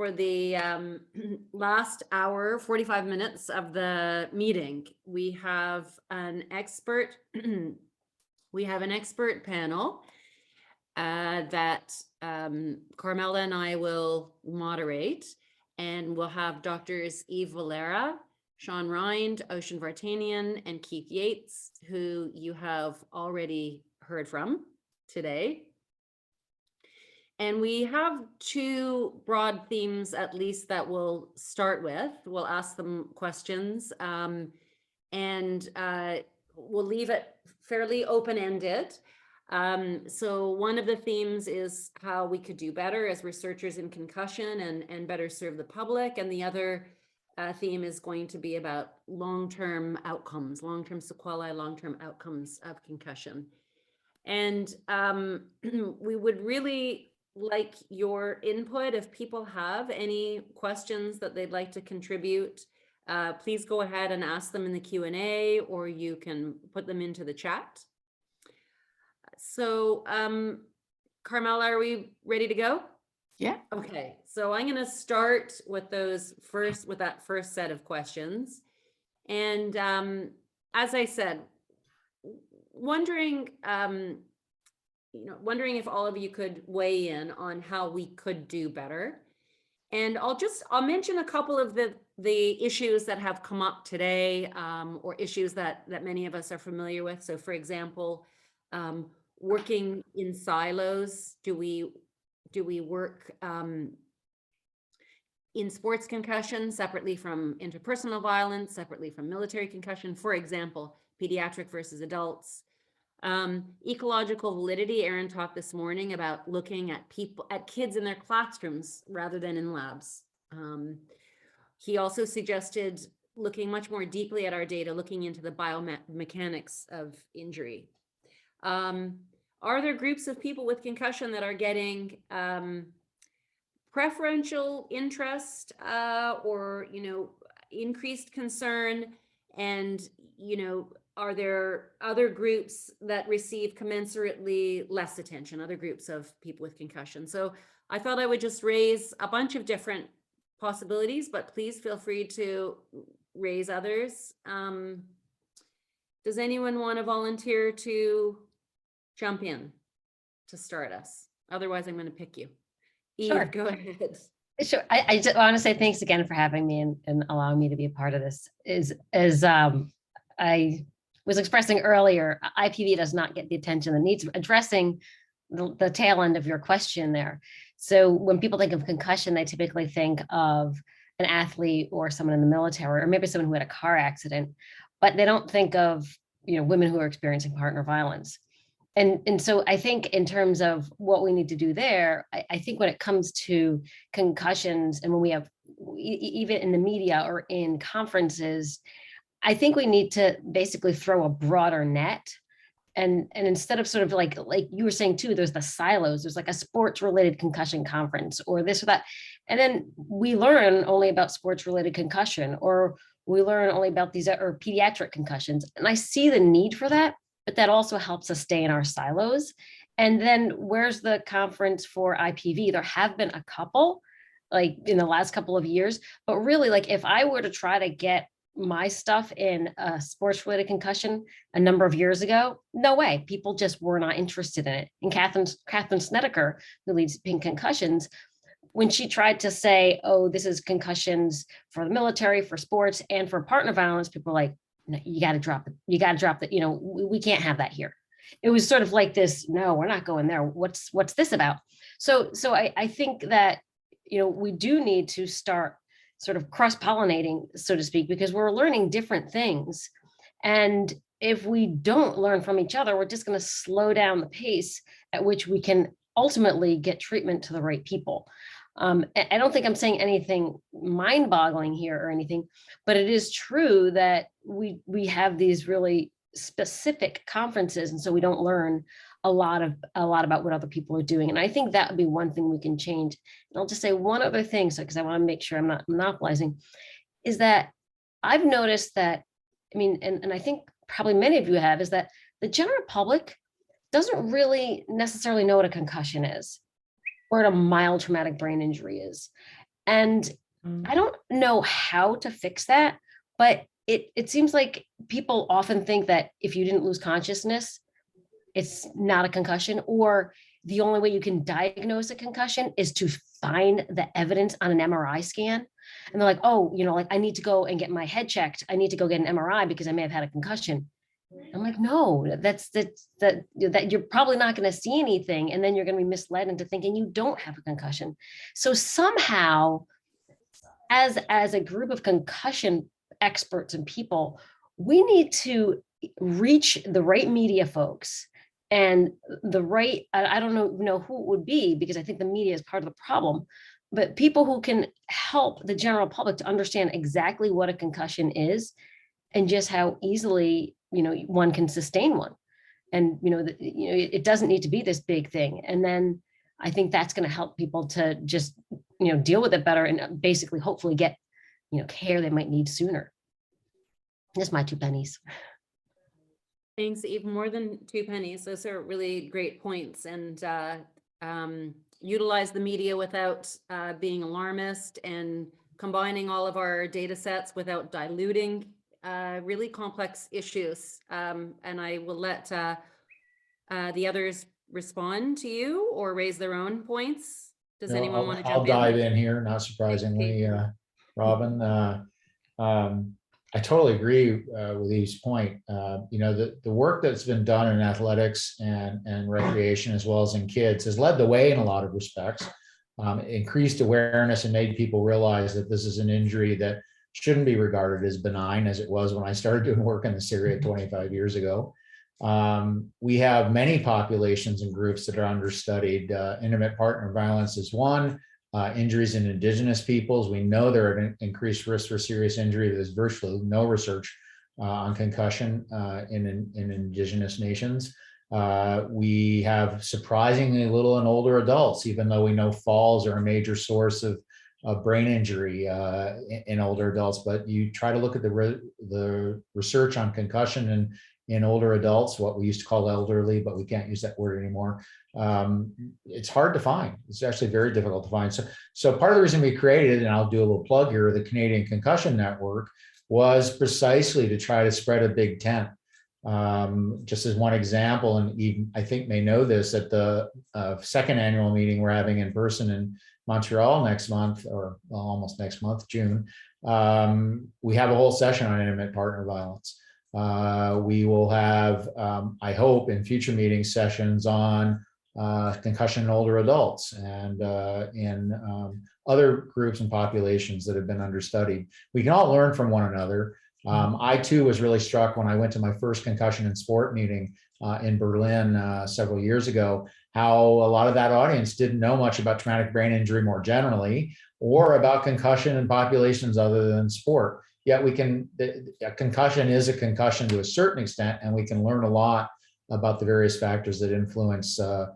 for the last hour, 45 minutes of the meeting. We have an expert, we have an expert panel that Carmela and I will moderate, and we'll have Doctors Eve Valera, Sean Rind, Ocean Vartanian, and C.E.T.S, who you have already heard from today. And we have two broad themes, at least, that we'll start with. We'll ask them questions, and we'll leave it fairly open-ended. So one of the themes is how we could do better as researchers in concussion and better serve the public. And the other theme is going to be about long-term outcomes, long-term sequelae, long-term outcomes of concussion. And we would really like your input. If people have any questions that they'd like to contribute, please go ahead and ask them in the Q&A, or you can put them into the chat. So Carmela, are we ready to go? Yeah. Okay, so I'm going to start with that first set of questions. And as I said, wondering if all of you could weigh in on how we could do better. And I'll mention a couple of the issues that have come up today, or issues that many of us are familiar with. So for example, working in silos. Do we work in sports concussion separately from interpersonal violence, separately from military concussion, for example, pediatric versus adults? Ecological validity. Aaron talked this morning about looking at kids in their classrooms rather than in labs. He also suggested looking much more deeply at our data, looking into the biomechanics of injury. Are there groups of people with concussion that are getting preferential interest or increased concern? And are there other groups that receive commensurately less attention, other groups of people with concussion? So I thought I would just raise a bunch of different possibilities, but please feel free to raise others. Does anyone want to volunteer to jump in to start us? Otherwise, I'm going to pick you. Eve, Sure. Go ahead. Sure. I just want to say thanks again for having me and allowing me to be a part of this. As I was expressing earlier, IPV does not get the attention that needs, addressing the tail end of your question there. So when people think of concussion, they typically think of an athlete or someone in the military, or maybe someone who had a car accident, but they don't think of women who are experiencing partner violence. And so I think in terms of what we need to do there, I think when it comes to concussions, and when we have, even in the media or in conferences, I think we need to basically throw a broader net. And instead of sort of like you were saying too, there's the silos, there's like a sports related concussion conference or this or that. And then we learn only about sports related concussion, or we learn only about these or pediatric concussions. And I see the need for that, but that also helps us stay in our silos. And then where's the conference for IPV? There have been a couple, like in the last couple of years, but really, like if I were to try to get my stuff in a sports related concussion a number of years ago, no way, people just were not interested in it. And Catherine Snedeker, who leads Pink Concussions, when she tried to say, oh, this is concussions for the military, for sports, and for partner violence, people were like, no, you got to drop it. You got to drop it. We can't have that here. It was sort of like this, no, we're not going there. What's this about? So I think that, we do need to start sort of cross-pollinating, so to speak, because we're learning different things. And if we don't learn from each other, we're just going to slow down the pace at which we can ultimately get treatment to the right people. I don't think I'm saying anything mind-boggling here or anything, but it is true that we have these really specific conferences, and so we don't learn a lot about what other people are doing. And I think that would be one thing we can change. And I'll just say one other thing, because I want to make sure I'm not monopolizing, is that I've noticed that, and I think probably many of you have, is that the general public doesn't really necessarily know what a concussion is, or what a mild traumatic brain injury is. And I don't know how to fix that, but it seems like people often think that if you didn't lose consciousness, it's not a concussion, or the only way you can diagnose a concussion is to find the evidence on an MRI scan. And they're like, oh, like I need to go and get my head checked. I need to go get an MRI because I may have had a concussion. I'm like, no, that you're probably not going to see anything. And then you're going to be misled into thinking you don't have a concussion. So somehow, as a group of concussion experts and people, we need to reach the right media folks and the right, I don't know who it would be, because I think the media is part of the problem, but people who can help the general public to understand exactly what a concussion is and just how easily, one can sustain one. And, it doesn't need to be this big thing. And then I think that's going to help people to just, deal with it better and basically hopefully get, care they might need sooner. That's my 2 pennies. Thanks, Eve. More than 2 pennies. Those are really great points. And utilize the media without being alarmist, and combining all of our data sets without diluting really complex issues. And I will let the others respond to you or raise their own points. Does anyone want to jump in? I'll dive in here, not surprisingly, Robin. I totally agree with Eve's point. The work that's been done in athletics and recreation, as well as in kids, has led the way in a lot of respects. Increased awareness and made people realize that this is an injury that shouldn't be regarded as benign as it was when I started doing work in this area 25 years ago. We have many populations and groups that are understudied. Intimate partner violence is one. Injuries in indigenous peoples. We know there are an increased risk for serious injury. There's virtually no research on concussion in indigenous nations. We have surprisingly little in older adults, even though we know falls are a major source of brain injury in older adults. But you try to look at the research on concussion in older adults, what we used to call elderly, but we can't use that word anymore. It's hard to find. It's actually very difficult to find. So part of the reason we created, and I'll do a little plug here, the Canadian Concussion Network, was precisely to try to spread a big tent. Just as one example, and Eve, I think, may know this, at the second annual meeting we're having in person in Montreal next month, or almost next month, June, we have a whole session on intimate partner violence. We will have, I hope, in future meeting sessions on concussion in older adults and in other groups and populations that have been understudied. We can all learn from one another. I too was really struck when I went to my first concussion in sport meeting in Berlin several years ago, how a lot of that audience didn't know much about traumatic brain injury more generally, or about concussion in populations other than sport. Yet a concussion is a concussion to a certain extent, and we can learn a lot about the various factors that influence the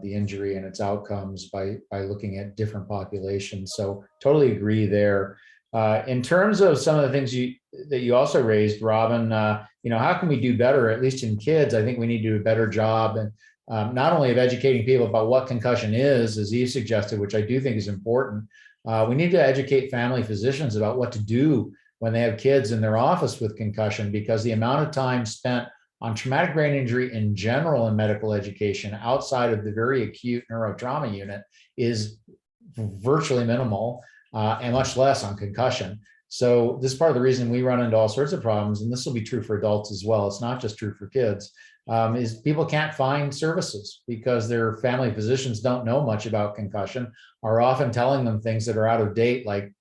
injury and its outcomes by looking at different populations. So totally agree there. In terms of some of the things that you also raised, Robin, how can we do better, at least in kids? I think we need to do a better job, and not only of educating people about what concussion is, as Eve suggested, which I do think is important. We need to educate family physicians about what to do when they have kids in their office with concussion, because the amount of time spent on traumatic brain injury in general in medical education outside of the very acute neurotrauma unit is virtually minimal, and much less on concussion. So this is part of the reason we run into all sorts of problems, and this will be true for adults as well. It's not just true for kids. Is people can't find services because their family physicians don't know much about concussion, are often telling them things that are out of date, like,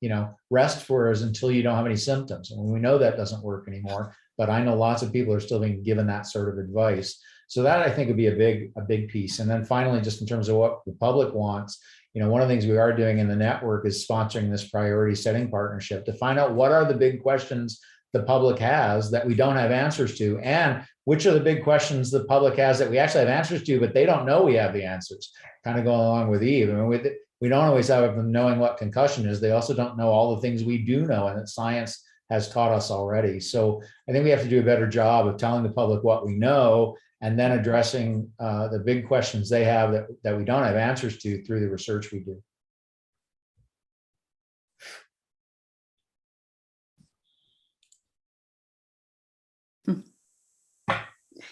rest for us until you don't have any symptoms. And we know that doesn't work anymore, but I know lots of people are still being given that sort of advice. So that, I think, would be a big piece. And then finally, just in terms of what the public wants, one of the things we are doing in the network is sponsoring this priority setting partnership to find out what are the big questions the public has that we don't have answers to, and which are the big questions the public has that we actually have answers to, but they don't know we have the answers. Kind of going along with Eve. I mean, we don't always have them knowing what concussion is. They also don't know all the things we do know and that science has taught us already. So I think we have to do a better job of telling the public what we know, and then addressing the big questions they have that we don't have answers to through the research we do.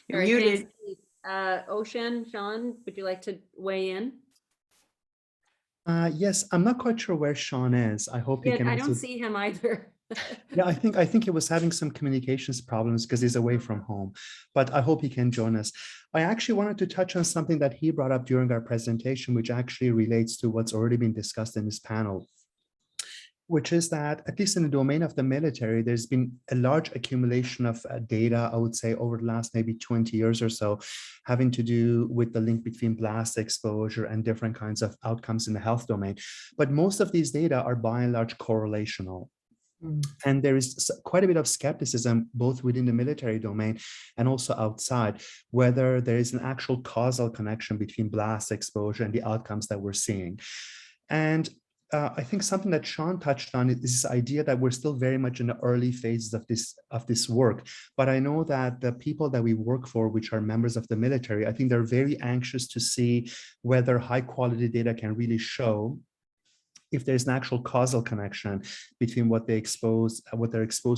You're Sorry, thanks, muted. Keith. Ocean, Sean, would you like to weigh in? Yes, I'm not quite sure where Sean is. I hope he Yeah, can I also. don't see him either. Yeah, I think he was having some communications problems because he's away from home, but I hope he can join us. I actually wanted to touch on something that he brought up during our presentation, which actually relates to what's already been discussed in this panel, which is that at least in the domain of the military, there's been a large accumulation of data, I would say, over the last maybe 20 years or so, having to do with the link between blast exposure and different kinds of outcomes in the health domain. But most of these data are by and large correlational. And there is quite a bit of skepticism, both within the military domain and also outside, whether there is an actual causal connection between blast exposure and the outcomes that we're seeing. And I think something that Sean touched on is this idea that we're still very much in the early phases of this work. But I know that the people that we work for, which are members of the military, I think they're very anxious to see whether high quality data can really show if there's an actual causal connection between what they're exposed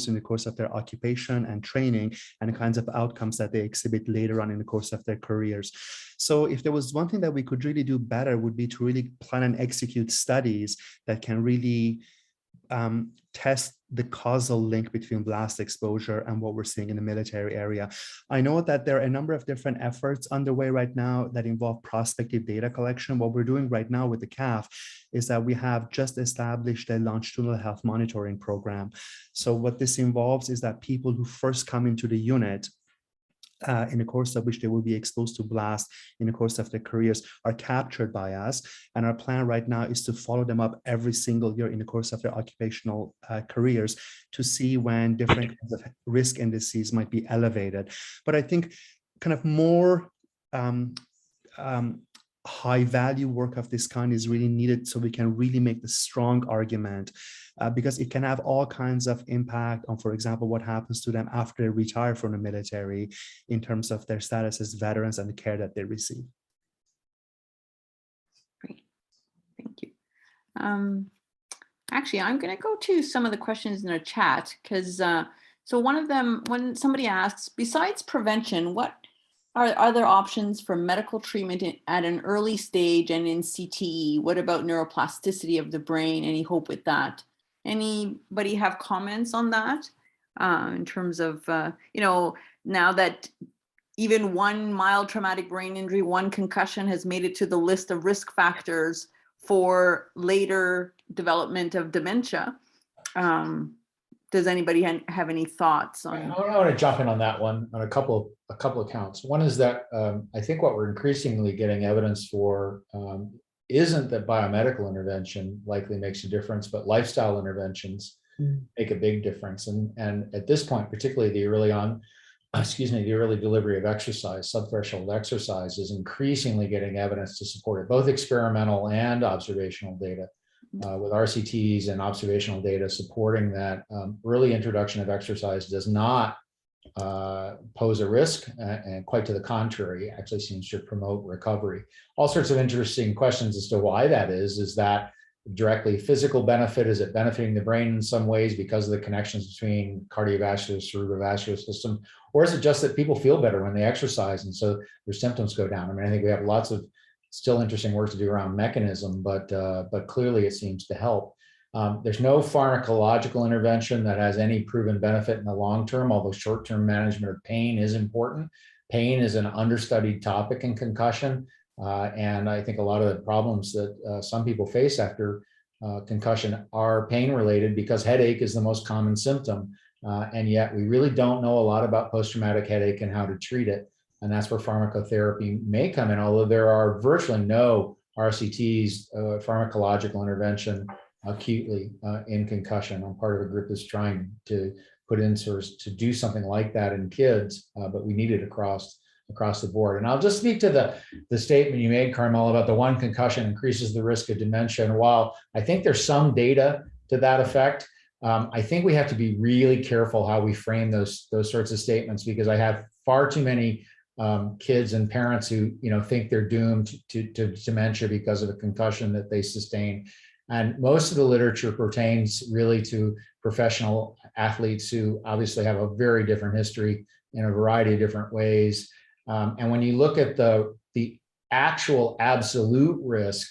in the course of their occupation and training and the kinds of outcomes that they exhibit later on in the course of their careers. So if there was one thing that we could really do better, would be to really plan and execute studies that can really test the causal link between blast exposure and what we're seeing in the military area. I know that there are a number of different efforts underway right now that involve prospective data collection. What we're doing right now with the CAF is that we have just established a longitudinal health monitoring program. So what this involves is that people who first come into the unit in the course of which they will be exposed to blast in the course of their careers are captured by us. And our plan right now is to follow them up every single year in the course of their occupational careers to see when different kinds of risk indices might be elevated. But I think kind of more high value work of this kind is really needed so we can really make the strong argument because it can have all kinds of impact on, for example, what happens to them after they retire from the military in terms of their status as veterans and the care that they receive. Great, thank you. Actually, I'm going to go to some of the questions in the chat because so one of them, when somebody asks, besides prevention, what are other options for medical treatment at an early stage and in CTE? What about neuroplasticity of the brain? Any hope with that? Anybody have comments on that in terms of, you know, now that even one mild traumatic brain injury, one concussion has made it to the list of risk factors for later development of dementia. Does anybody have any thoughts on? I want to jump in on that one on a couple of counts. One is that I think what we're increasingly getting evidence for isn't that biomedical intervention likely makes a difference, but lifestyle interventions make a big difference. And at this point, particularly the early delivery of exercise, subthreshold exercise, is increasingly getting evidence to support it, both experimental and observational data. With RCTs and observational data supporting that early introduction of exercise does not pose a risk, and quite to the contrary, actually seems to promote recovery. All sorts of interesting questions as to why that is. Is that directly physical benefit? Is it benefiting the brain in some ways because of the connections between cardiovascular, cerebrovascular system? Or is it just that people feel better when they exercise and so their symptoms go down? I mean, I think we have lots of still interesting work to do around mechanism, but clearly it seems to help. There's no pharmacological intervention that has any proven benefit in the long term, although short-term management of pain is important. Pain is an understudied topic in concussion, and I think a lot of the problems that some people face after concussion are pain-related because headache is the most common symptom, and yet we really don't know a lot about post-traumatic headache and how to treat it. And that's where pharmacotherapy may come in, although there are virtually no RCTs, pharmacological intervention acutely in concussion. I'm part of a group that's trying to put in to do something like that in kids, but we need it across the board. And I'll just speak to the statement you made, Carmel, about the one concussion increases the risk of dementia. And while I think there's some data to that effect, I think we have to be really careful how we frame those sorts of statements, because I have far too many kids and parents who think they're doomed to dementia because of a concussion that they sustain. And most of the literature pertains really to professional athletes who obviously have a very different history in a variety of different ways. And when you look at the actual absolute risk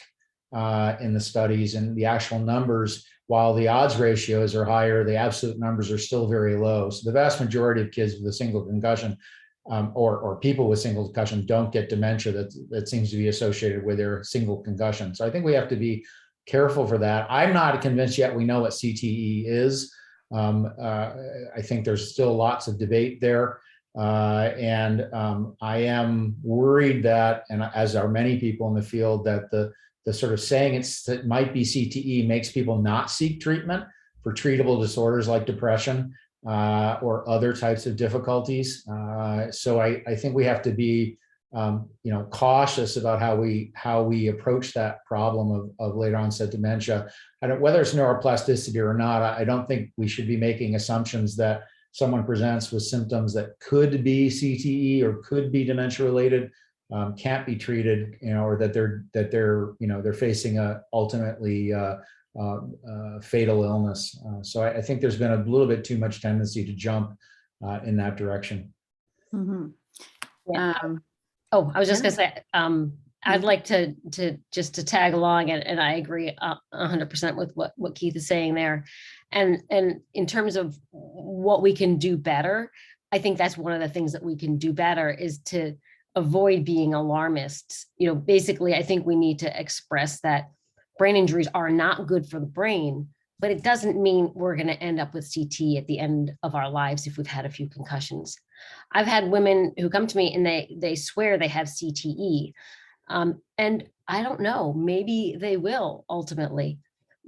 in the studies and the actual numbers, while the odds ratios are higher, the absolute numbers are still very low. So the vast majority of kids with a single concussion or people with single concussion don't get dementia that seems to be associated with their single concussion. So I think we have to be careful for that. I'm not convinced yet we know what CTE is. I think there's still lots of debate there. And I am worried that, and as are many people in the field, that the sort of saying it might be CTE makes people not seek treatment for treatable disorders like depression or other types of difficulties. So I think we have to be cautious about how we approach that problem of later onset dementia. Whether it's neuroplasticity or not, I don't think we should be making assumptions that someone presents with symptoms that could be CTE or could be dementia related, can't be treated, or that they're facing a ultimately fatal illness. So I think there's been a little bit too much tendency to jump in that direction. Mm-hmm. Yeah. I was just gonna say, I'd like to just to tag along, and I agree 100% with what Keith is saying there. And in terms of what we can do better, I think that's one of the things that we can do better is to avoid being alarmists. Basically, I think we need to express that brain injuries are not good for the brain, but it doesn't mean we're going to end up with CT at the end of our lives if we've had a few concussions. I've had women who come to me and they swear they have CTE. And I don't know, maybe they will ultimately,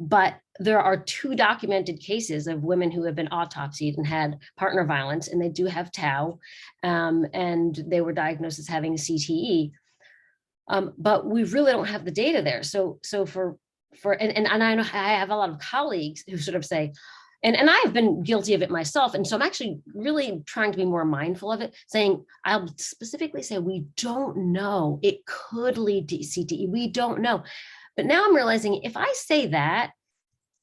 but there are 2 documented cases of women who have been autopsied and had partner violence, and they do have tau, and they were diagnosed as having CTE. But we really don't have the data there. So and I know I have a lot of colleagues who sort of say, and I've been guilty of it myself. And so I'm actually really trying to be more mindful of it, saying, I'll specifically say, we don't know. It could lead to CTE. We don't know. But now I'm realizing if I say that,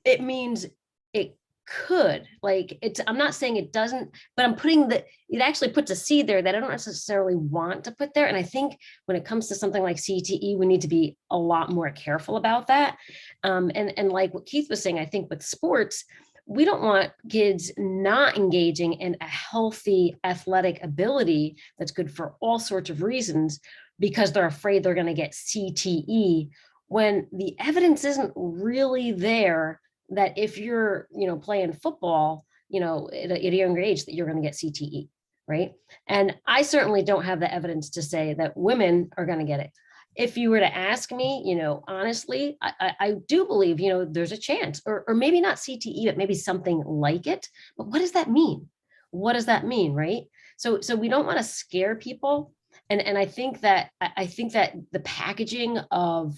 it means it could. I'm not saying it doesn't, but I'm putting it actually puts a seed there that I don't necessarily want to put there. And I think when it comes to something like CTE, we need to be a lot more careful about that. And like what Keith was saying, I think with sports, we don't want kids not engaging in a healthy athletic ability that's good for all sorts of reasons because they're afraid they're going to get CTE, when the evidence isn't really there that if you're, playing football, at a younger age, that you're going to get CTE, right? And I certainly don't have the evidence to say that women are going to get it. If you were to ask me, honestly, I do believe, there's a chance, or maybe not CTE, but maybe something like it. But what does that mean? What does that mean, right? So we don't want to scare people. And I think that the packaging of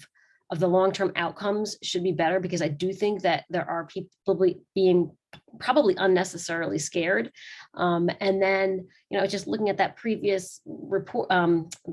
the long-term outcomes should be better, because I do think that there are people being probably unnecessarily scared. And then, just looking at that previous report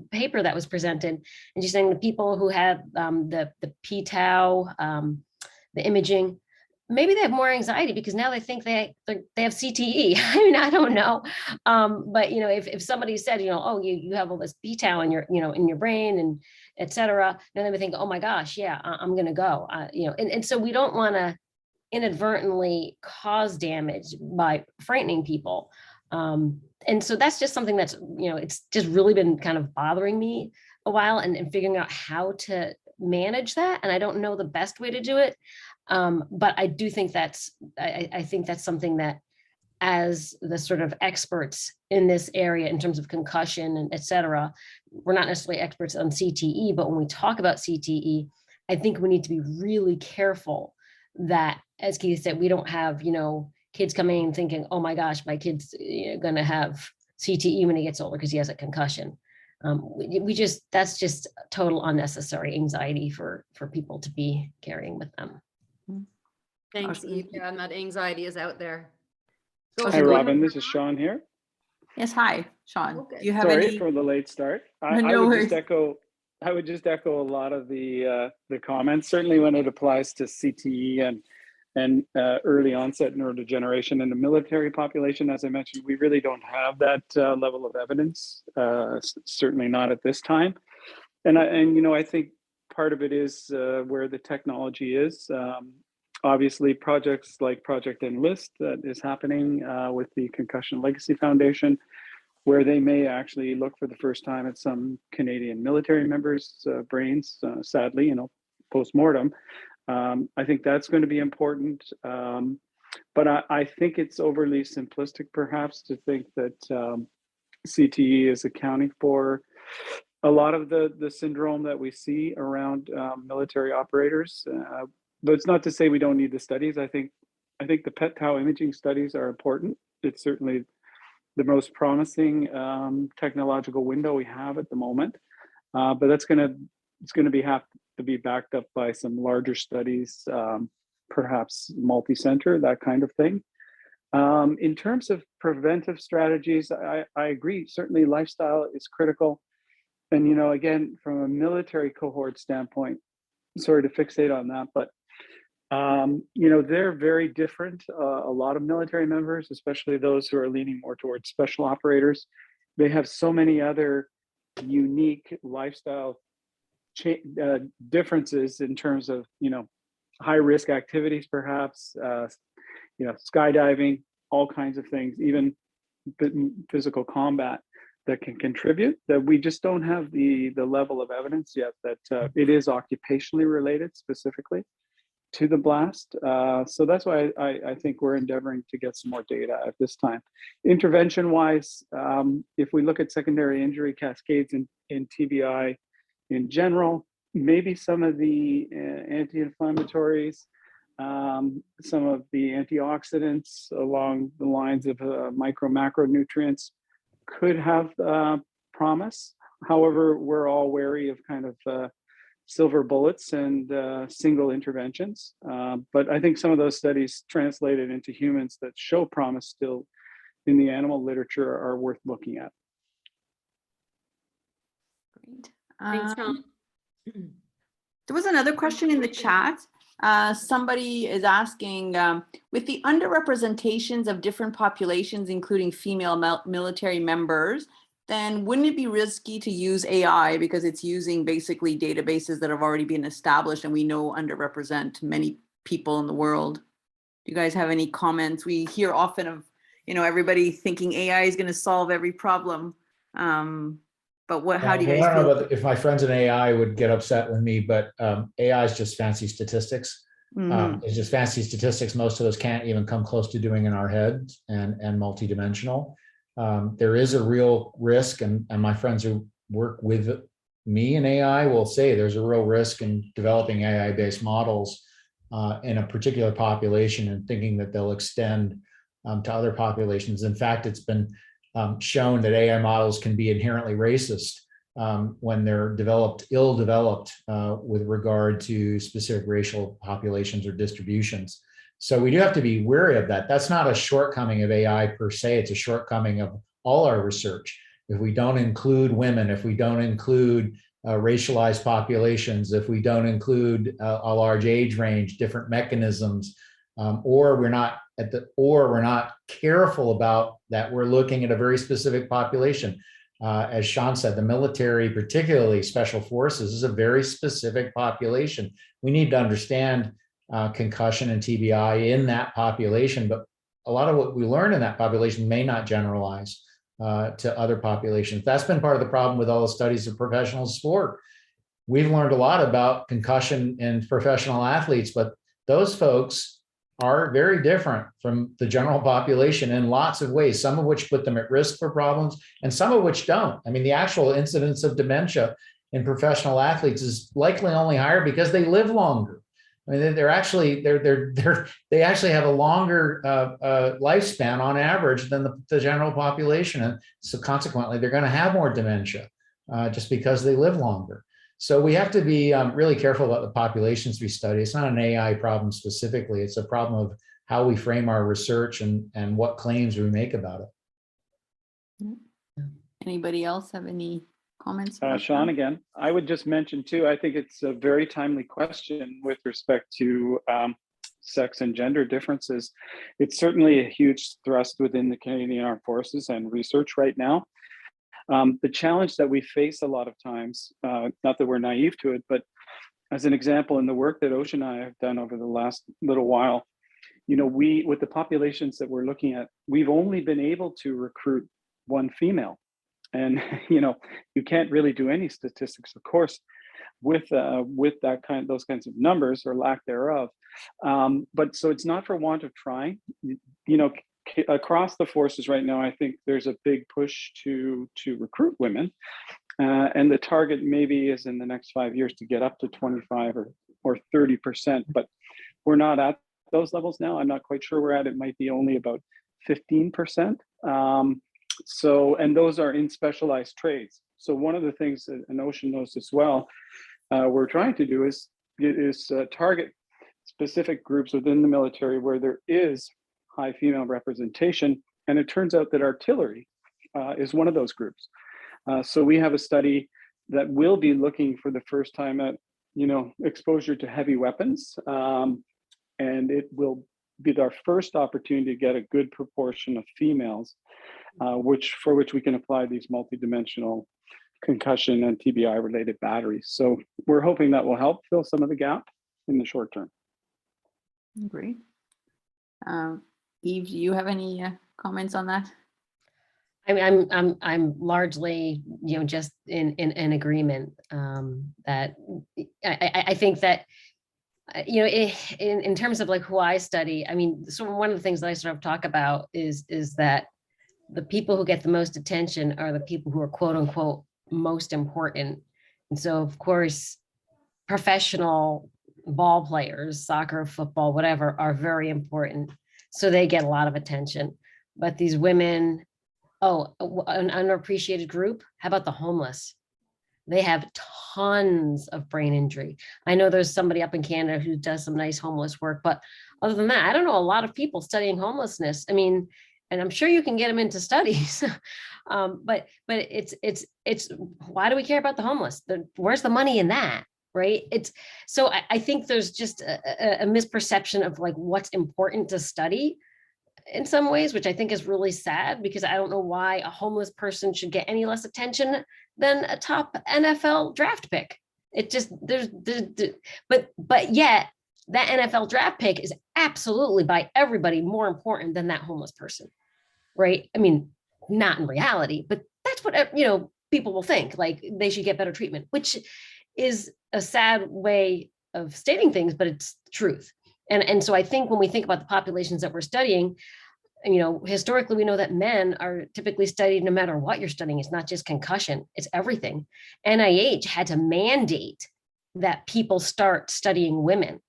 paper that was presented, and just saying the people who have the p-tau, the imaging, maybe they have more anxiety because now they think they have CTE. I mean, I don't know. But if somebody said, oh, you have all this p-tau in your, in your brain and et cetera, then they would think, oh my gosh, yeah, I'm going to go, and so we don't want to inadvertently cause damage by frightening people. And so that's just something that's, it's just really been kind of bothering me a while, and figuring out how to manage that. And I don't know the best way to do it. But I do think I think that's something that, as the sort of experts in this area in terms of concussion and et cetera, we're not necessarily experts on CTE, but when we talk about CTE, I think we need to be really careful that, as Keith said, we don't have, kids coming in thinking, oh my gosh, my kid's going to have CTE when he gets older because he has a concussion. That's just total unnecessary anxiety for people to be carrying with them. Thanks, Eve. Yeah, and that anxiety is out there. So Hi, Robin. This is Sean here. Yes, hi, Sean. Okay. Do you have Sorry any? for the late start. No worries. I would just echo a lot of the comments. Certainly, when it applies to CTE and early onset neurodegeneration in the military population. As I mentioned, we really don't have that level of evidence, certainly not at this time. And I think part of it is where the technology is. Obviously, projects like Project Enlist that is happening with the Concussion Legacy Foundation, where they may actually look for the first time at some Canadian military members' brains, sadly, post-mortem. I think that's going to be important. But I think it's overly simplistic, perhaps, to think that CTE is accounting for a lot of the syndrome that we see around military operators. But it's not to say we don't need the studies. I think the PET tau imaging studies are important. It's certainly the most promising technological window we have at the moment. But it's going to have to be backed up by some larger studies, perhaps multi-center, that kind of thing. In terms of preventive strategies, I agree. Certainly, lifestyle is critical. And again, from a military cohort standpoint, sorry to fixate on that, but they're very different. A lot of military members, especially those who are leaning more towards special operators, they have so many other unique lifestyle differences in terms of high risk activities, perhaps skydiving, all kinds of things, even physical combat that can contribute, that we just don't have the level of evidence yet that it is occupationally related specifically to the blast. So that's why I think we're endeavoring to get some more data at this time. Intervention wise, if we look at secondary injury cascades in TBI in general, maybe some of the anti-inflammatories, some of the antioxidants along the lines of micro macronutrients could have promise. However, we're all wary of kind of silver bullets and single interventions. But I think some of those studies translated into humans that show promise still in the animal literature are worth looking at. Great. Thanks, Sean. There was another question in the chat. Somebody is asking, with the underrepresentations of different populations, including female military members, then wouldn't it be risky to use AI because it's using basically databases that have already been established and we know underrepresent many people in the world? Do you guys have any comments? We hear often of, everybody thinking AI is going to solve every problem. But how do you guys I don't feel? know if my friends in AI would get upset with me, but AI is just fancy statistics. It's just fancy statistics. Most of us can't even come close to doing in our heads and multidimensional. There is a real risk, and my friends who work with me in AI will say there's a real risk in developing AI-based models in a particular population and thinking that they'll extend to other populations. In fact, it's been shown that AI models can be inherently racist when they're ill-developed with regard to specific racial populations or distributions. So we do have to be wary of that. That's not a shortcoming of AI per se. It's a shortcoming of all our research. If we don't include women, if we don't include racialized populations, if we don't include a large age range, different mechanisms, or we're not careful about that, we're looking at a very specific population. As Sean said, the military, particularly special forces, is a very specific population. We need to understand concussion and TBI in that population, but a lot of what we learn in that population may not generalize to other populations. That's been part of the problem with all the studies of professional sport. We've learned a lot about concussion in professional athletes, but those folks are very different from the general population in lots of ways, some of which put them at risk for problems and some of which don't. I mean, the actual incidence of dementia in professional athletes is likely only higher because they live longer. I mean, they actually have a longer lifespan on average than the general population, and so consequently, they're going to have more dementia just because they live longer. So we have to be really careful about the populations we study. It's not an AI problem specifically. It's a problem of how we frame our research and what claims we make about it. Anybody else have any comments? Sean, again, I would just mention too, I think it's a very timely question with respect to sex and gender differences. It's certainly a huge thrust within the Canadian Armed Forces and research right now. The challenge that we face a lot of times, not that we're naive to it, but as an example, in the work that Ocean and I have done over the last little while, you know, with the populations that we're looking at, we've only been able to recruit one female. And, you know, you can't really do any statistics, of course, with those kinds of numbers or lack thereof. But so it's not for want of trying. You know, across the forces right now, I think there's a big push to recruit women. And the target maybe is in the next 5 years to get up to 25 or 30%, but we're not at those levels now. I'm not quite sure we're at. It might be only about 15%. So, and those are in specialized trades. So one of the things that Ocean knows as well, we're trying to do is target specific groups within the military where there is high female representation. And it turns out that artillery is one of those groups. So we have a study that will be looking for the first time at, you know, exposure to heavy weapons. And it will be our first opportunity to get a good proportion of females, for which we can apply these multidimensional concussion and TBI related batteries. So we're hoping that will help fill some of the gap in the short term. Great. Eve, do you have any comments on that? I mean, I'm largely, you know, just in agreement that I think that, you know, in terms of like who I study, I mean, so one of the things that I sort of talk about is that the people who get the most attention are the people who are quote unquote most important. And so of course, professional ball players, soccer, football, whatever, are very important. So they get a lot of attention. But these women, an underappreciated group, how about the homeless? They have tons of brain injury. I know there's somebody up in Canada who does some nice homeless work, but other than that, I don't know a lot of people studying homelessness. I mean, and I'm sure you can get them into studies, but it's why do we care about the homeless? Where's the money in that, right? So I think there's just a misperception of like what's important to study in some ways, which I think is really sad, because I don't know why a homeless person should get any less attention than a top NFL draft pick. It just, but yet that NFL draft pick is absolutely by everybody more important than that homeless person, right? I mean, not in reality, but that's what, you know, people will think, like they should get better treatment, which is a sad way of stating things, but it's the truth. And so I think when we think about the populations that we're studying, you know, historically, we know that men are typically studied no matter what you're studying. It's not just concussion, it's everything. NIH had to mandate that people start studying women.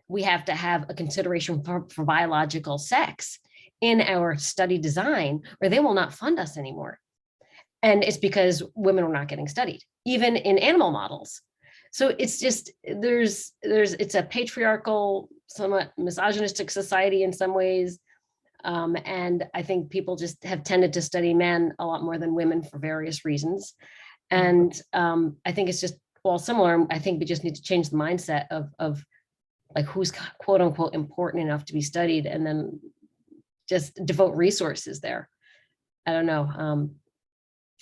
We have to have a consideration for biological sex in our study design, or they will not fund us anymore. And it's because women are not getting studied, even in animal models. So it's just, it's a patriarchal, somewhat misogynistic society in some ways. And I think people just have tended to study men a lot more than women for various reasons. And I think it's just all similar. I think we just need to change the mindset of like who's quote unquote important enough to be studied, and then just devote resources there. I don't know.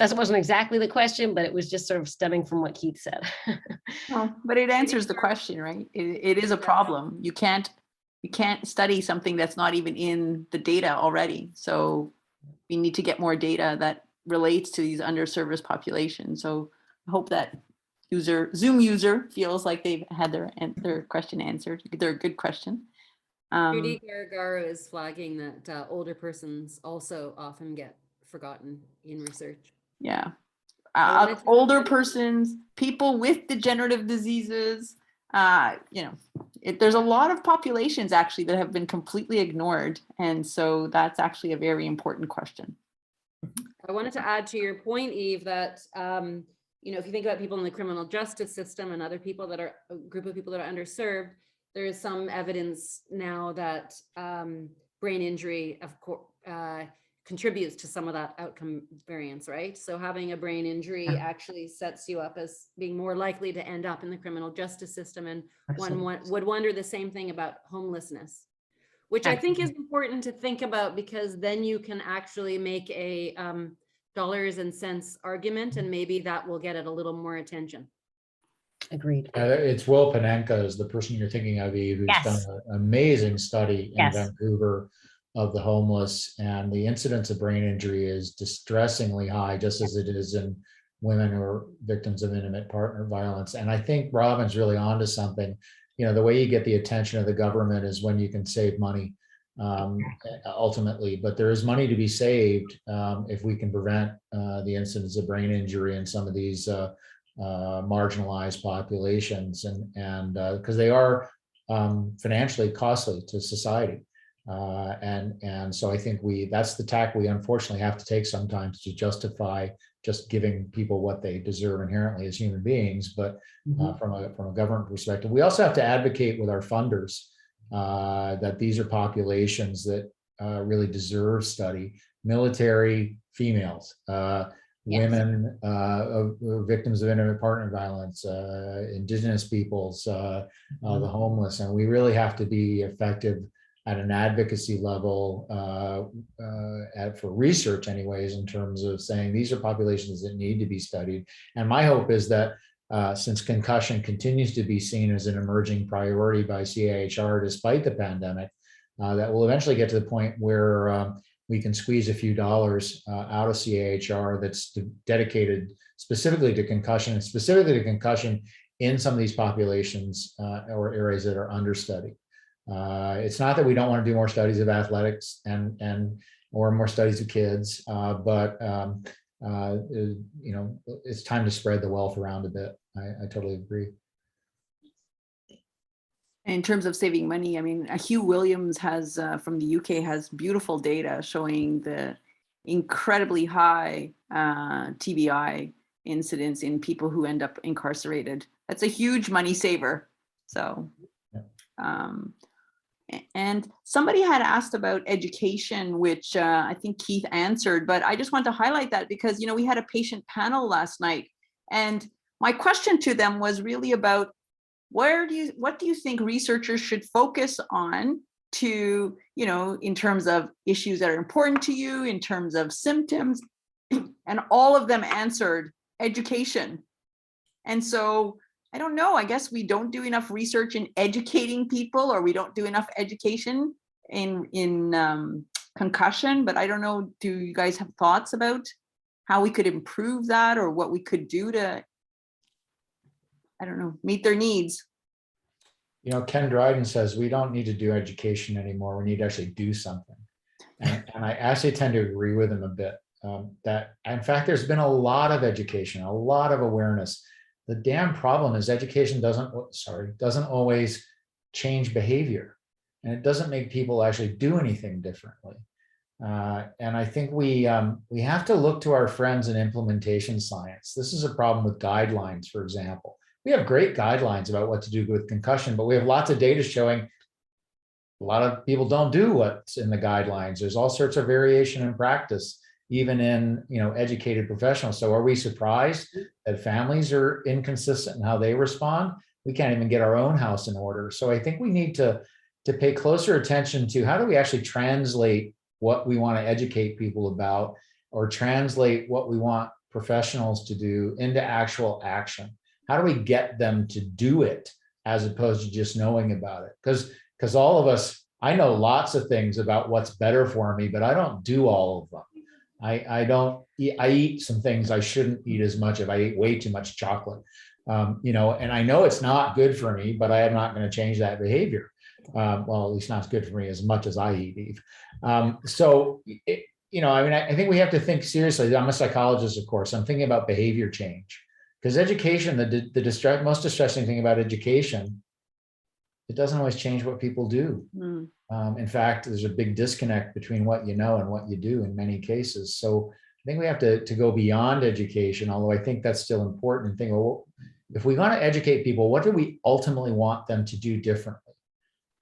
That wasn't exactly the question, but it was just sort of stemming from what Keith said. Well, but it answers the question, right? It is a problem. You can't study something that's not even in the data already. So we need to get more data that relates to these underserviced populations. So I hope that Zoom user feels like they've had their question answered. They're a good question. Judy Gargaro is flagging that older persons also often get forgotten in research. Yeah. Older persons, people with degenerative diseases, you know, there's a lot of populations actually that have been completely ignored. And so that's actually a very important question. I wanted to add to your point, Eve, that, you know, if you think about people in the criminal justice system and other people that are a group of people that are underserved, there is some evidence now that brain injury, of course, contributes to some of that outcome variance, right? So having a brain injury actually sets you up as being more likely to end up in the criminal justice system. And one would wonder the same thing about homelessness, which I think is important to think about, because then you can actually make a dollars and cents argument, and maybe that will get it a little more attention. Agreed. It's Will Panenka is the person you're thinking of, Eve, who's done Yes. an amazing study in Yes. Vancouver of the homeless, and the incidence of brain injury is distressingly high, just as it is in women who are victims of intimate partner violence. And I think Robin's really onto something. You know, the way you get the attention of the government is when you can save money, ultimately, but there is money to be saved if we can prevent the incidence of brain injury in some of these marginalized populations, and because they are financially costly to society. And so I think that's the tack we unfortunately have to take sometimes to justify just giving people what they deserve inherently as human beings. But from a government perspective, we also have to advocate with our funders that these are populations that really deserve study. Military females, women, victims of intimate partner violence, Indigenous peoples, the homeless, and we really have to be effective at an advocacy level for research anyways, in terms of saying these are populations that need to be studied. And my hope is that since concussion continues to be seen as an emerging priority by CIHR despite the pandemic, that we'll eventually get to the point where we can squeeze a few dollars out of CIHR that's dedicated specifically to concussion, and specifically to concussion in some of these populations or areas that are understudied. It's not that we don't want to do more studies of athletics or more studies of kids, but you know, it's time to spread the wealth around a bit. I totally agree. In terms of saving money, I mean, Hugh Williams has from the UK has beautiful data showing the incredibly high TBI incidence in people who end up incarcerated. That's a huge money saver. So, and somebody had asked about education, which I think Keith answered, but I just want to highlight that because, you know, we had a patient panel last night, and my question to them was really about what do you think researchers should focus on to, you know, in terms of issues that are important to you, in terms of symptoms, and all of them answered education. And so I don't know, I guess we don't do enough research in educating people, or we don't do enough education in concussion, but I don't know, do you guys have thoughts about how we could improve that, or what we could do to, I don't know, meet their needs? You know, Ken Dryden says we don't need to do education anymore. We need to actually do something. And I actually tend to agree with him a bit. That in fact, there's been a lot of education, a lot of awareness. The damn problem is education doesn't always change behavior, and it doesn't make people actually do anything differently. And I think we have to look to our friends in implementation science. This is a problem with guidelines, for example. We have great guidelines about what to do with concussion, but we have lots of data showing a lot of people don't do what's in the guidelines. There's all sorts of variation in practice, even in, you know, educated professionals. So are we surprised that families are inconsistent in how they respond? We can't even get our own house in order. So I think we need to pay closer attention to how do we actually translate what we want to educate people about, or translate what we want professionals to do into actual action. How do we get them to do it as opposed to just knowing about it? Because all of us, I know lots of things about what's better for me, but I don't do all of them. I eat some things I shouldn't eat as much of. I eat way too much chocolate, you know, and I know it's not good for me, but I am not going to change that behavior. Well, at least not as good for me as much as I eat, Eve. You know, I mean, I think we have to think seriously. I'm a psychologist, of course. I'm thinking about behavior change. Because education, the most distressing thing about education, it doesn't always change what people do. In fact, there's a big disconnect between what you know and what you do in many cases. So I think we have to go beyond education, although I think that's still important, and think, well, if we want to educate people, what do we ultimately want them to do differently?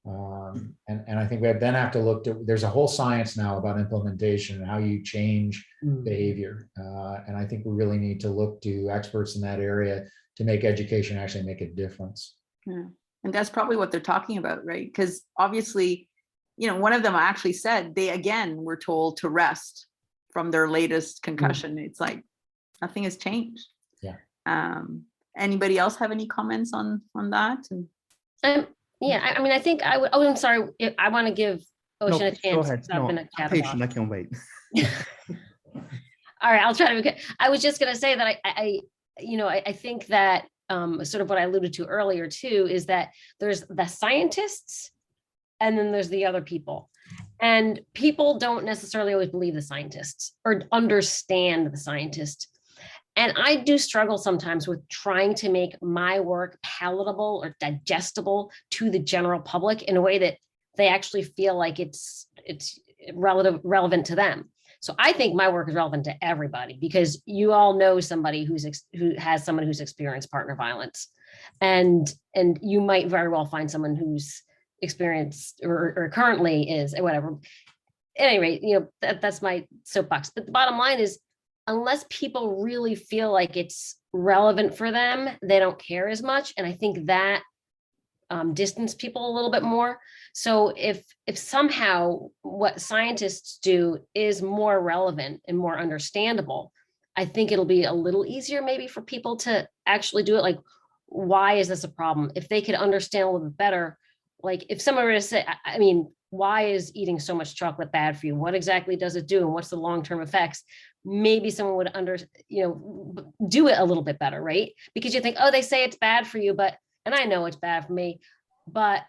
And I think we then have to look at, there's a whole science now about implementation and how you change behavior. And I think we really need to look to experts in that area to make education actually make a difference. Yeah. And that's probably what they're talking about, right? Because obviously, you know, one of them actually said they again were told to rest from their latest concussion. It's like nothing has changed. Yeah. Anybody else have any comments on that? Yeah, I mean, I think I would, oh, I'm sorry. I want to give Ocean a Go chance. ahead. 'Cause I've been a I'm chatterbox. patient. I can wait. All right, I'll try to. I was just going to say that I think that sort of what I alluded to earlier too is that there's the scientists and then there's the other people. And people don't necessarily always believe the scientists or understand the scientists. And I do struggle sometimes with trying to make my work palatable or digestible to the general public in a way that they actually feel like it's relevant to them. So I think my work is relevant to everybody because you all know somebody who has someone who's experienced partner violence, and you might very well find someone who's experienced or currently is whatever. At any rate, you know, that's my soapbox. But the bottom line is, unless people really feel like it's relevant for them, they don't care as much. And I think that distance people a little bit more. So if somehow what scientists do is more relevant and more understandable, I think it'll be a little easier maybe for people to actually do it. Like, why is this a problem? If they could understand a little bit better, like if someone were to say, I mean, why is eating so much chocolate bad for you? What exactly does it do? And what's the long-term effects? Maybe someone would do it a little bit better, right? Because you think, oh, they say it's bad for you, and I know it's bad for me, but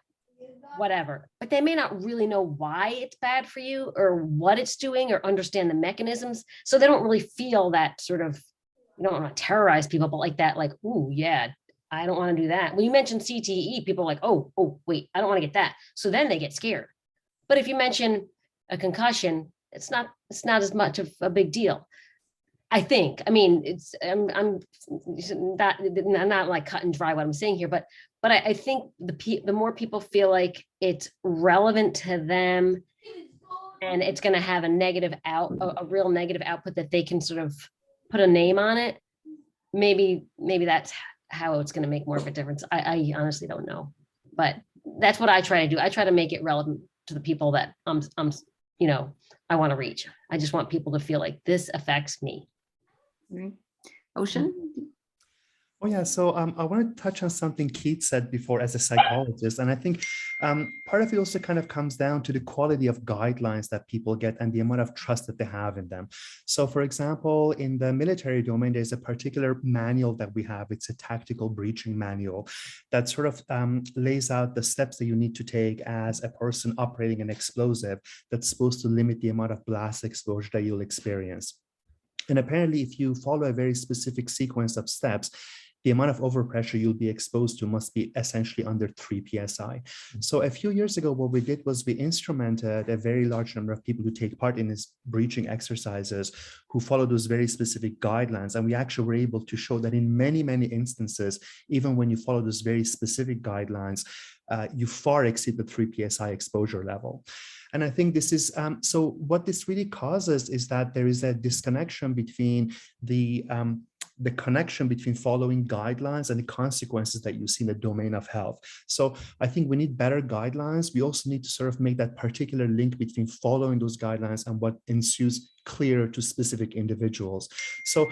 whatever. But they may not really know why it's bad for you or what it's doing or understand the mechanisms. So they don't really feel that sort of, you don't want to terrorize people, but like that, like, ooh, yeah, I don't want to do that. When you mention CTE, people are like, oh, wait, I don't want to get that. So then they get scared. But if you mention a concussion, it's not as much of a big deal. I think. I mean, I'm not like cut and dry what I'm saying here, but I think the more people feel like it's relevant to them, and it's going to have a real negative output that they can sort of put a name on it. Maybe that's how it's going to make more of a difference. I honestly don't know, but that's what I try to do. I try to make it relevant to the people that I want to reach. I just want people to feel like this affects me. Ocean? Oh yeah, so I want to touch on something Keith said before as a psychologist, and I think part of it also kind of comes down to the quality of guidelines that people get and the amount of trust that they have in them. So for example, in the military domain, there's a particular manual that we have. It's a tactical breaching manual that sort of lays out the steps that you need to take as a person operating an explosive that's supposed to limit the amount of blast exposure that you'll experience. And apparently, if you follow a very specific sequence of steps, the amount of overpressure you'll be exposed to must be essentially under 3 psi. So a few years ago, what we did was we instrumented a very large number of people who take part in these breaching exercises, who follow those very specific guidelines. And we actually were able to show that in many, many instances, even when you follow those very specific guidelines, you far exceed the 3 psi exposure level. And I think this is, so what this really causes is that there is a disconnection between the connection between following guidelines and the consequences that you see in the domain of health. So I think we need better guidelines. We also need to sort of make that particular link between following those guidelines and what ensues clear to specific individuals. So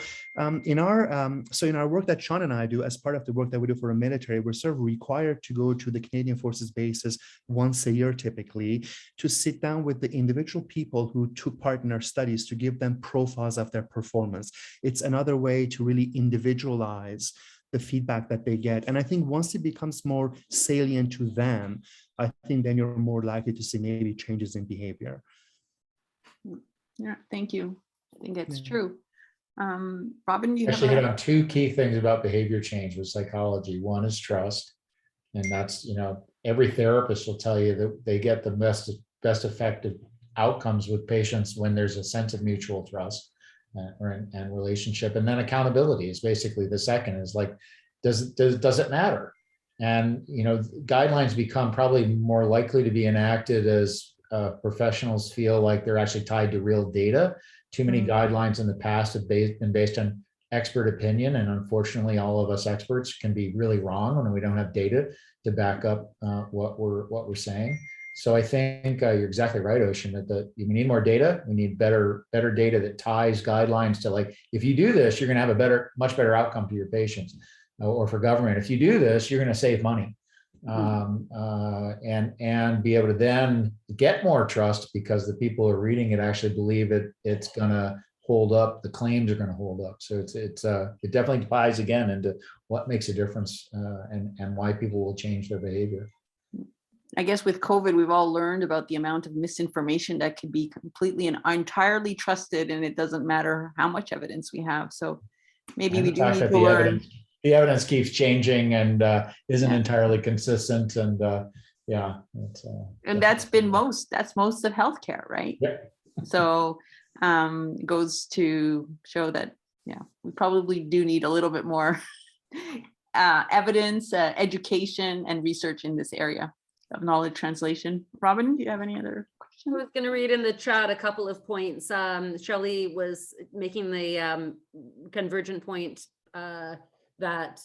in our work that Sean and I do, as part of the work that we do for the military, we're sort of required to go to the Canadian Forces bases once a year, typically, to sit down with the individual people who took part in our studies to give them profiles of their performance. It's another way to really individualize the feedback that they get. And I think once it becomes more salient to them, I think then you're more likely to see maybe changes in behavior. Yeah, thank you. I think that's true. Robin, do you Actually have hit on two key things about behavior change with psychology. One is trust. And that's, every therapist will tell you that they get the best effective outcomes with patients when there's a sense of mutual trust and relationship. And then accountability is basically the second, is like, does it matter? And, guidelines become probably more likely to be enacted as professionals feel like they're actually tied to real data. Too many guidelines in the past have been based on expert opinion. And unfortunately, all of us experts can be really wrong when we don't have data to back up what we're saying. So I think you're exactly right, Ocean, that we need more data. We need better data that ties guidelines to, like, if you do this, you're going to have a much better outcome for your patients, or for government. If you do this, you're going to save money, and be able to then get more trust because the people who are reading it actually believe it's going to hold up. The claims are going to hold up. So it definitely ties again into what makes a difference, and why people will change their behavior. I guess with COVID, we've all learned about the amount of misinformation that could be completely and entirely trusted, and it doesn't matter how much evidence we have. So maybe And we the do fact need that to learn. the evidence keeps changing and isn't Yeah. entirely consistent. And And that's most of healthcare, right? Yeah. So goes to show that, we probably do need a little bit more evidence, education, and research in this area of knowledge translation. Robin, do you have any other I questions? was going to read in the chat a couple of points. Shelley was making the convergent point that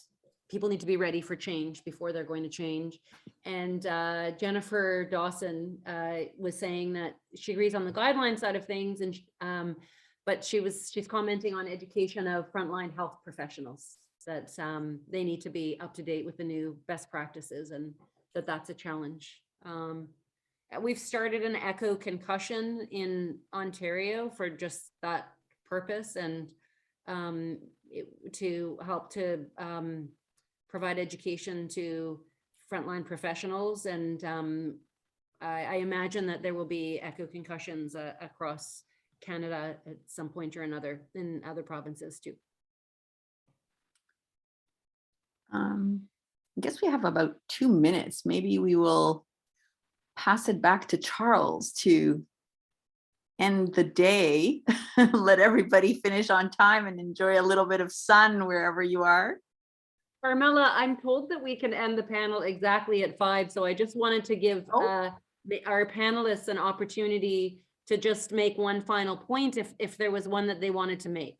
people need to be ready for change before they're going to change. And Jennifer Dawson was saying that she agrees on the guideline side of things, and but she's commenting on education of frontline health professionals, that they need to be up to date with the new best practices, and that's a challenge. We've started an echo concussion in Ontario for just that purpose, and to help to provide education to frontline professionals. And I imagine that there will be echo concussions across Canada at some point or another, in other provinces too. I guess we have about 2 minutes. Maybe we will pass it back to Charles to end the day. Let everybody finish on time and enjoy a little bit of sun wherever you are. Carmela, I'm told that we can end the panel exactly at 5, so I just wanted to give our panelists an opportunity to just make one final point if there was one that they wanted to make.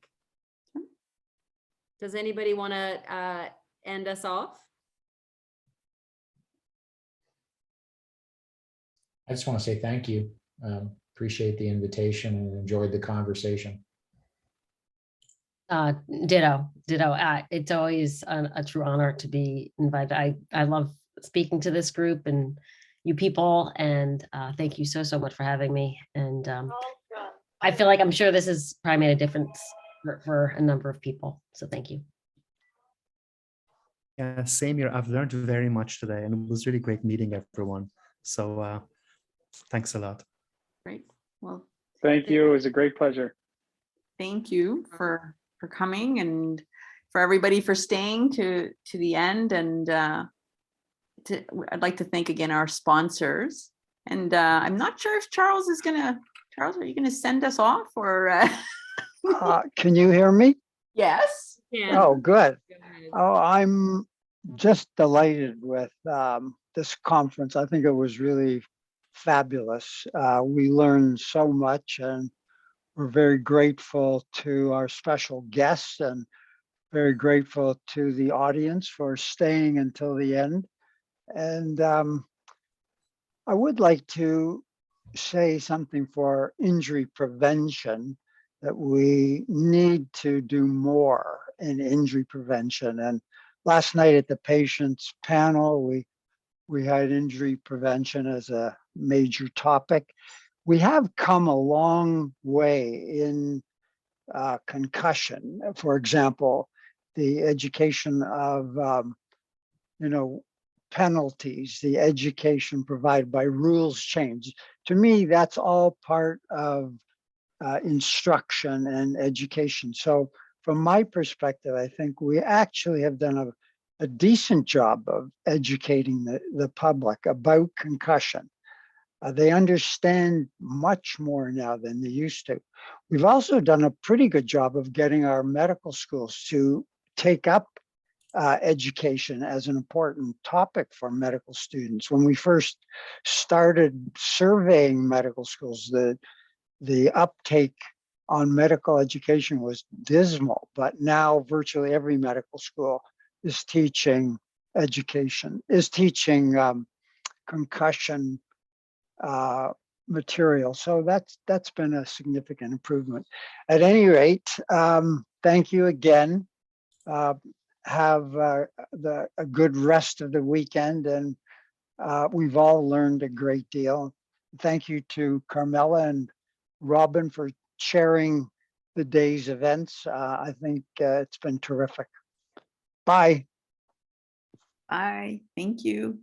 Does anybody want to end us off? I just want to say thank you. Appreciate the invitation and enjoyed the conversation. Ditto. It's always a true honor to be invited. I love speaking to this group and you people, and thank you so much for having me. And I feel like I'm sure this has probably made a difference for a number of people. So thank you. Yeah, same here. I've learned very much today, and it was really great meeting everyone. So thanks a lot. Great. Well, thank you. It was a great pleasure. Thank you for coming, and for everybody for staying to the end. And I'd like to thank again our sponsors. And I'm not sure if Charles, are you gonna send us off, or? Can you hear me? Yes. Yeah. Oh, good. Oh, I'm just delighted with this conference. I think it was really fabulous. We learned so much, and we're very grateful to our special guests and very grateful to the audience for staying until the end. And I would like to say something for injury prevention, that we need to do more in injury prevention. And last night at the patients panel, we had injury prevention as a major topic. We have come a long way in concussion. For example, the education of, penalties, the education provided by rules change. To me, that's all part of instruction and education. So from my perspective, I think we actually have done a decent job of educating the public about concussion. They understand much more now than they used to. We've also done a pretty good job of getting our medical schools to take up education as an important topic for medical students. When we first started surveying medical schools, the uptake on medical education was dismal, but now virtually every medical school is teaching education, is teaching concussion material. So that's been a significant improvement. At any rate, thank you again. Have a good rest of the weekend, and we've all learned a great deal. Thank you to Carmela and Robin for sharing the day's events. I think it's been terrific. Bye. Bye. Thank you.